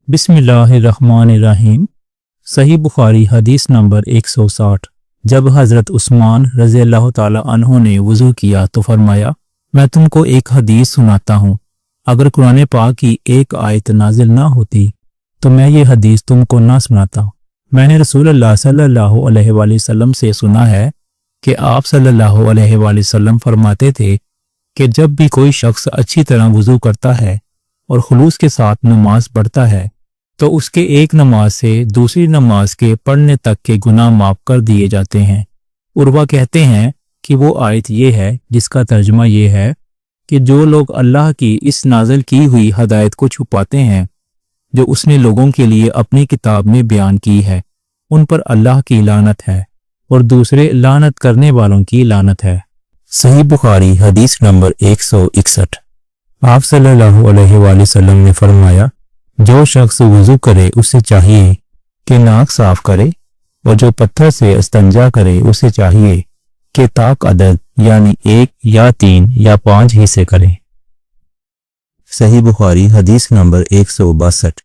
बिस्मिल्लाहिर्रहमानिर्रहीम। सही बुखारी हदीस नंबर 160। जब हज़रत उस्मान रज़ी अल्लाह ताला अन्हो ने वज़ू किया तो फरमाया, मैं तुमको एक हदीस सुनाता हूँ। अगर कुरान पाक की एक आयत नाजिल ना होती तो मैं ये हदीस तुमको ना सुनाता। मैंने रसूलुल्लाह सल्लल्लाहु अलैहि वसल्लम से सुना है कि आप सल्लल्लाहु अलैहि वसल्लम फरमाते थे कि जब भी कोई शख्स अच्छी तरह वज़ू करता है और खुलूस के साथ नमाज पढ़ता है तो उसके एक नमाज से दूसरी नमाज के पढ़ने तक के गुनाह माफ कर दिए जाते हैं। उर्वा कहते हैं कि वो आयत ये है जिसका तर्जुमा ये है कि जो लोग अल्लाह की इस नाज़िल की हुई हदायत को छुपाते हैं जो उसने लोगों के लिए अपनी किताब में बयान की है, उन पर अल्लाह की लानत है और दूसरे लानत करने वालों की लानत है। सही बुखारी हदीस नंबर 161। आप सल्लल्लाहु अलैहि वसल्लम ने फरमाया, जो शख्स वज़ू करे उसे चाहिए कि नाक साफ करे और जो पत्थर से इस्तंजा करे उसे चाहिए कि ताक अदद यानी 1 या 3 या 5 हिस्से करे। सही बुखारी हदीस नंबर 162।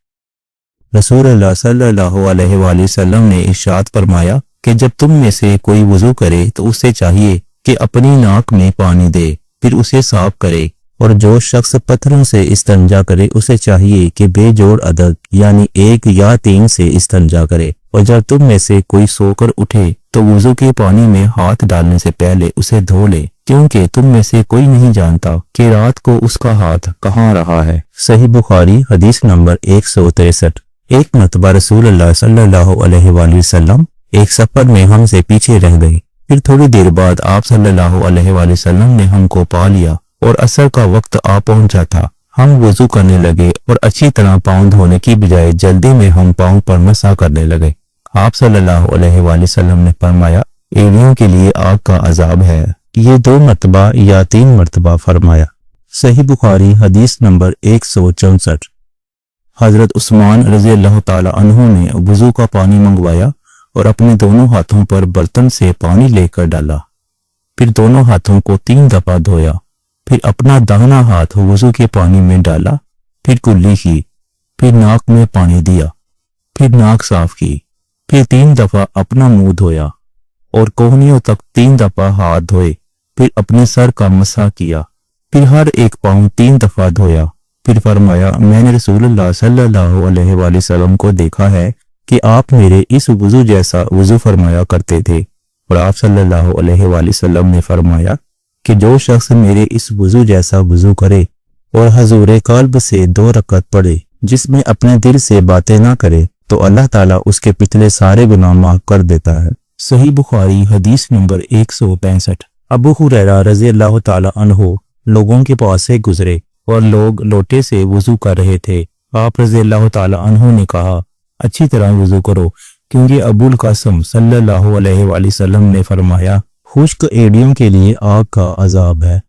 रसूलुल्लाह सल्लल्लाहु अलैहि वसल्लम ने इरशाद फरमाया कि जब तुम में से कोई वज़ू करे तो उसे चाहिए कि अपनी नाक में पानी दे फिर उसे साफ करे, और जो शख्स पत्थरों से इस्तंजा करे उसे चाहिए कि बेजोड़ अदद यानी 1 या 3 से इस्तंजा करे। और जब तुम में से कोई सोकर उठे तो वुज़ू के पानी में हाथ डालने से पहले उसे धो ले, क्योंकि तुम में से कोई नहीं जानता कि रात को उसका हाथ कहाँ रहा है। सही बुखारी हदीस नंबर 163। एक मरतबा रसूलुल्लाह सल्लल्लाहु अलैहि वसल्लम एक सफर में हमसे पीछे रह गई। फिर थोड़ी देर बाद आप सल्लल्लाहु अलैहि वसल्लम ने हमको पा लिया और असर का वक्त आ पहुंचा था। हम वज़ू करने लगे और अच्छी तरह पाँव धोने की बजाय जल्दी में हम पाँव पर मसा करने लगे। आप सल्लल्लाहु अलैहि वसल्लम ने फरमाया, एड़ियों के लिए आग का अजाब है। ये 2 मरतबा या 3 मरतबा फरमाया। सही बुखारी हदीस नंबर 164। हजरत उस्मान रज़ी अल्लाह ताला अन्हु ने वज़ू का पानी मंगवाया और अपने दोनों हाथों पर बर्तन से पानी लेकर डाला, फिर दोनों हाथों को 3 दफा धोया, फिर अपना दाहिना हाथ वज़ू के पानी में डाला, फिर कुल्ली की, फिर नाक में पानी दिया, फिर नाक साफ की, फिर 3 दफा अपना मुंह धोया और कोहनियों तक 3 दफा हाथ धोए, फिर अपने सर का मसा किया, फिर हर एक पाँव 3 दफा धोया। फिर फरमाया, मैंने रसूलुल्लाह सल्लल्लाहु अलैहि वसल्लम को देखा है कि आप मेरे इस वज़ू जैसा वज़ू फरमाया करते थे। और आप सल्लल्लाहु अलैहि वसल्लम ने फरमाया कि जो शख्स मेरे इस वज़ू जैसा वज़ू करे और हजूर कल्ब से 2 रकअत पढ़े जिसमें अपने दिल से बातें ना करे तो अल्लाह ताला उसके पिछले सारे गुनाह माफ कर देता है। सही बुखारी हदीस नंबर 165। अबू हुरैरा रज़ी अल्लाह ताला अन्हो लोगों के पास से गुजरे और लोग लोटे से वज़ू कर रहे थे। आप रज़ी अल्लाह ताला अन्हो ने कहा, अच्छी तरह वज़ू करो, क्योंकि अबुल कासिम सल्लल्लाहु अलैहि वसल्लम ने फरमाया, खुश्क एड़ियों के लिए आग का अजाब है।